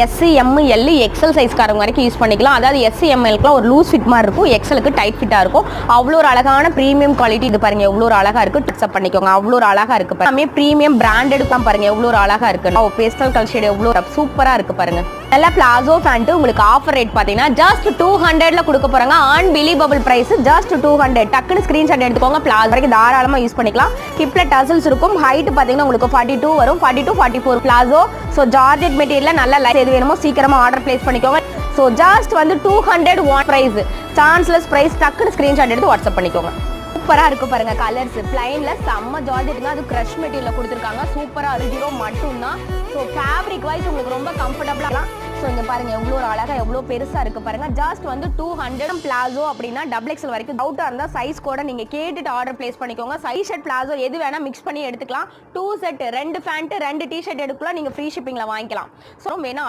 S M L XL சைஸ்காரங்க வரைக்கும் use பண்ணிக்கலாம். அதாவது எஸ் எம்எல்க்குலாம் ஒரு லூஸ் ஃபிட் மாதிரி இருக்கும், எக்ஸலுக்கு டைட் ஃபிட்டாக இருக்கும். அவ்வளோ ஒரு அழகான ப்ரீமியம் குவாலிட்டி. இது பாருங்க எவ்வளோ ஒரு அழகாக இருக்குது, டிக்ஸ்அப் பண்ணிக்கோங்க. அவ்வளோ ஒரு அழகாக இருக்குது பாருங்க. ப்ரீமியம் பிராண்டடுக்கு பாருங்க எவ்வளோ ஒரு அழகாக இருக்குது. பேஸ்டல் கலர் ஷேட் எவ்வளோ சூப்பராக இருக்குது பாருங்க. நல்ல பிளாசோ பேண்ட் உங்களுக்கு ஆஃபர் ரேட் பார்த்தீங்கன்னா ஜஸ்ட் 200ல கொடுக்க போறாங்க. Unbelievable price just 200. டக்குன்னு ஸ்கிரீன்ஷாட் எடுத்துக்கோங்க. பிளாசோ வரைக்கும் தாராளமாக யூஸ் பண்ணிக்கலாம். ஹிப்ல டசல்ஸ் இருக்கும். ஹைட் பார்த்தீங்கன்னா உங்களுக்கு 42 வரும், 42 44 பிளாசோ. ஸோ ஜார்ஜெட் மெட்டீரியல் நல்ல லைட் எது வேணுமோ சீக்கிரமா ஆர்டர் பிளேஸ் பண்ணிக்கோங்க. ஸோ ஜஸ்ட் வந்து 200 ஒன் பிரைஸ், சான்ஸ்லெஸ் பிரைஸ். டக்குன்னு ஸ்கிரீன்ஷாட் எடுத்து வாட்ஸ்அப் பண்ணிக்கோங்க. சூப்பராக இருக்கு பாருங்க. கலர்ஸ் பிளைன்ல செம்ம ஜார்ஜெட் தான், அது கிரஷ் மெட்டீரியல் கொடுத்துருக்காங்க. சூப்பராக இருக்கு. 0 மட்டும் தான். ஸோ ஃபேப்ரிக் வைஸ் உங்களுக்கு ரொம்ப கம்ஃபர்டபுளாக. ஸோ இங்கே பாருங்க எவ்வளோ ஒரு அழகாக எவ்வளோ பெருசாக இருக்கு பாருங்க. ஜஸ்ட் வந்து 200 பிளாசோ அப்படின்னா டபுள் எக்ஸல் வரைக்கும் டவுட்டாக இருந்தால் சைஸ் கூட நீங்கள் கேட்டுட்டு ஆர்டர் பிளேஸ் பண்ணிக்கோங்க. சைஸ் ஷர்ட் பிளாசோ எது வேணால் மிக்ஸ் பண்ணி எடுத்துக்கலாம். 2 செட் 2 பேண்ட் 2 டிஷர்ட் எடுக்கலாம். நீங்கள் ஃப்ரீ ஷிப்பிங்கில் வாங்கிக்கலாம். ஸோ வேணா